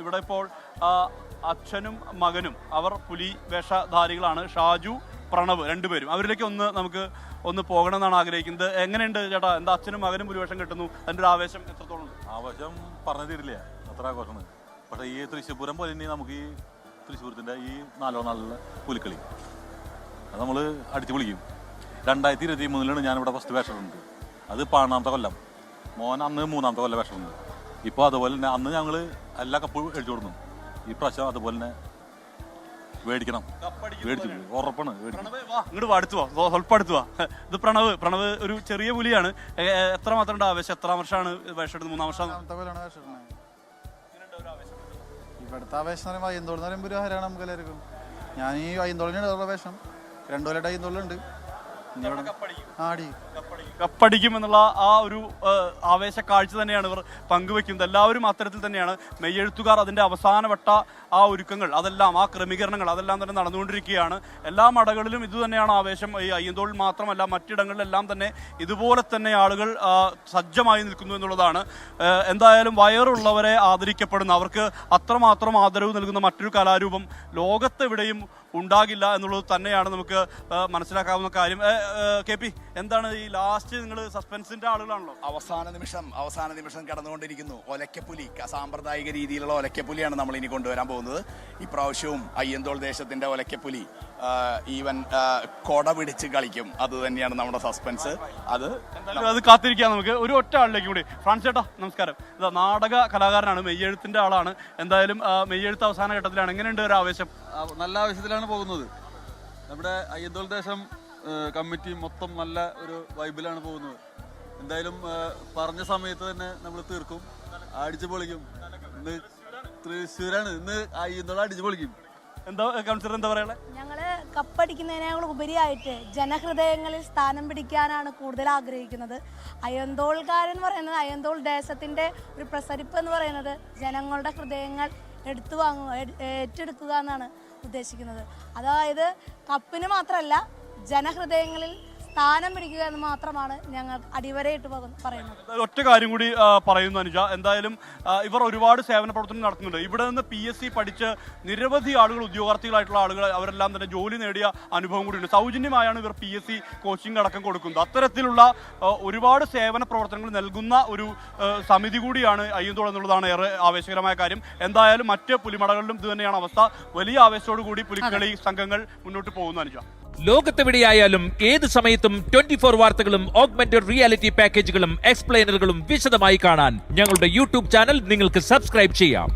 ഇവിടെ ഇപ്പോൾ അച്ഛനും മകനും അവർ പുലി വേഷധാരികളാണ്. ഷാജു, പ്രണവ് രണ്ടുപേരും. അവരിലേക്ക് നമുക്ക് പോകണം എന്നാണ് ആഗ്രഹിക്കുന്നത്. എങ്ങനെയുണ്ട് ചേട്ടാ, എന്താ അച്ഛനും മകനും പുലിവേഷം കിട്ടുന്നു, അതിൻ്റെ ഒരു ആവേശം എത്രത്തോളം ഉണ്ട്? ആവേശം പറഞ്ഞു തരില്ല, അത്ര ആഘോഷമാണ്. പക്ഷേ ഈ തൃശ്ശൂരം പോലെ തന്നെ നമുക്ക് ഈ തൃശ്ശൂരത്തിൻ്റെ ഈ 4 നാളിലെ പുലിക്കളി അത് നമ്മൾ അടിച്ചു പൊളിക്കും. 2023 ഞാനിവിടെ ഫസ്റ്റ് വേഷമുണ്ട്. അത് 12ാമത്തെ കൊല്ലം. മോൻ അന്ന് 3ാമത്തെ കൊല്ലം വേഷമുണ്ട്. ഇപ്പോൾ അതുപോലെ തന്നെ അന്ന് ഞങ്ങൾ എല്ലാ കപ്പും അടിച്ചു കൊടുക്കുന്നു. ഈ പ്രാവശ്യം അതുപോലെ തന്നെ മേടിക്കണം, മേടിച്ചു ഉറപ്പാണ്. ഇങ്ങോട്ട് അടുത്തുവാ, സ്വല്പം അടുത്തുവാ. ഇത് പ്രണവ് ഒരു ചെറിയ പുലിയാണ്. എത്ര മാത്രം ആവേശം? എത്ര വർഷമാണ് വേഷം എടുത്ത്? 3ാം വർഷം. ഇവിടുത്തെ ആവേശം എന്ന് പറയുമ്പോൾ അയ്യന്തോൾ എന്ന് പറയുമ്പോൾ ഒരു ഹരാണ് നമുക്ക് എല്ലാവർക്കും. ഞാൻ ഈ അയ്യന്തോളിനുണ്ട് വേഷം, 2 കൊല്ലമായിട്ട് അയ്യന്തോളുണ്ട്. കപ്പടിക്കും എന്നുള്ള ആ ഒരു ആവേശ കാഴ്ച തന്നെയാണ് ഇവർ പങ്കുവെക്കുന്നത്. എല്ലാവരും അത്തരത്തിൽ തന്നെയാണ്. മെയ്യെഴുത്തുകാർ അതിൻ്റെ അവസാനവട്ട ആ ഒരുക്കങ്ങൾ, അതെല്ലാം ആ ക്രമീകരണങ്ങൾ അതെല്ലാം തന്നെ നടന്നുകൊണ്ടിരിക്കുകയാണ്. എല്ലാ മടകളിലും ഇത് തന്നെയാണ് ആവേശം. ഈ അയ്യന്തോളിൽ മാത്രമല്ല, മറ്റിടങ്ങളിലെല്ലാം തന്നെ ഇതുപോലെ തന്നെ ആളുകൾ സജ്ജമായി നിൽക്കുന്നു എന്നുള്ളതാണ്. എന്തായാലും വയറുള്ളവരെ ആദരിക്കപ്പെടുന്ന, അവർക്ക് അത്രമാത്രം ആദരവ് നൽകുന്ന മറ്റൊരു കലാരൂപം ലോകത്തെവിടെയും ഉണ്ടാകില്ല എന്നുള്ളത് തന്നെയാണ് നമുക്ക് മനസ്സിലാക്കാവുന്ന കാര്യം. കെ പി, എന്താണ് ഈ ലാസ്റ്റ് നിങ്ങൾ സസ്പെൻസിന്റെ ആളുകളാണല്ലോ? അവസാന നിമിഷം കടന്നുകൊണ്ടിരിക്കുന്നു. ഒലക്കപ്പുലി, സാമ്പ്രദായിക രീതിയിലുള്ള ഒലക്കപ്പുലിയാണ് നമ്മൾ ഇനി കൊണ്ടുവരാൻ പോകുന്നത്. ഇപ്രാവശ്യവും അയ്യന്തോൾ ദേശത്തിന്റെ ഒലക്കപ്പുലി ഈവൻ കൊട പിടിച്ച് കളിക്കും. അത് തന്നെയാണ് നമ്മുടെ സസ്പെൻസ്. അത് കാത്തിരിക്കാം നമുക്ക്. ഒരു ഒറ്റ ആളിലേക്ക് കൂടി. ഫ്രാൻസ് ചേട്ടാ നമസ്കാരം. ഇതാ നാടക കലാകാരനാണ്, മെയ്യെഴുത്തിന്റെ ആളാണ്. എന്തായാലും മെയ്യെഴുത്ത് അവസാന ഘട്ടത്തിലാണ്. എങ്ങനെയുണ്ട് ഒരു ആവേശം? നല്ല ആവേശത്തിലാണ് പോകുന്നത്. നമ്മുടെ അയ്യന്തോൾ ദേശം കമ്മിറ്റി മൊത്തം നല്ല ഒരു വൈബിലാണ് പോകുന്നത്. എന്തായാലും പറഞ്ഞ സമയത്ത് തന്നെ നമ്മൾ തീർക്കും, അടിച്ചു പൊളിക്കും. ഇന്ന് തൃശ്ശൂരാണ്, ഇന്ന് അയ്യന്തോൾ അടിച്ചു പൊളിക്കും. എന്താ കൗൺസിലർ എന്താ പറയാ? ഞങ്ങള് കപ്പടിക്കുന്നതിനേക്കാൾ ഉപരിയായിട്ട് ജനഹൃദയങ്ങളിൽ സ്ഥാനം പിടിക്കാനാണ് കൂടുതൽ ആഗ്രഹിക്കുന്നത്. അയ്യന്തോൾക്കാരൻ പറയുന്നത്, അയ്യന്തോൾ ദേശത്തിന്റെ ഒരു പ്രസരിപ്പ് എന്ന് പറയുന്നത് ജനങ്ങളുടെ ഹൃദയങ്ങൾ ഏറ്റെടുക്കുക എന്നാണ് ഉദ്ദേശിക്കുന്നത്. അതായത് കപ്പിന് മാത്രമല്ല, ജനഹൃദയങ്ങളിൽ സ്ഥാനം പിടിക്കുക എന്ന് മാത്രമാണ് ഞങ്ങൾ അടിവരയിട്ട് പറയുന്നത്. ഒറ്റ കാര്യം കൂടി പറയുന്നു അനുജ. എന്തായാലും ഇവർ ഒരുപാട് സേവന പ്രവർത്തനം നടത്തുന്നുണ്ട്. ഇവിടെ നിന്ന് PSC പഠിച്ച് നിരവധി ആളുകൾ, ഉദ്യോഗാർത്ഥികളായിട്ടുള്ള ആളുകൾ, അവരെല്ലാം തന്നെ ജോലി നേടിയ അനുഭവം കൂടിയുണ്ട്. സൗജന്യമായാണ് ഇവർ PSC കോച്ചിങ് അടക്കം കൊടുക്കുന്നത്. അത്തരത്തിലുള്ള ഒരുപാട് സേവന പ്രവർത്തനങ്ങൾ നൽകുന്ന ഒരു സമിതി കൂടിയാണ് അയ്യന്തോൾ എന്നുള്ളതാണ് ഏറെ ആവേശകരമായ കാര്യം. എന്തായാലും മറ്റ് പുലിമടകളിലും ഇത് തന്നെയാണ് അവസ്ഥ. വലിയ ആവേശത്തോടു കൂടി പുലിക്കളി സംഘങ്ങൾ മുന്നോട്ട് പോകുന്നു അനുജ. ലോകത്തെവിടെയായാലും ഏത് സമയത്തും 24 വാർത്തകളും ഓഗ്മെന്റഡ് റിയാലിറ്റി പാക്കേജുകളും എക്സ്പ്ലെയിനറുകളും വിശദമായി കാണാൻ ഞങ്ങളുടെ YouTube ചാനൽ നിങ്ങൾക്ക് സബ്സ്ക്രൈബ് ചെയ്യാം.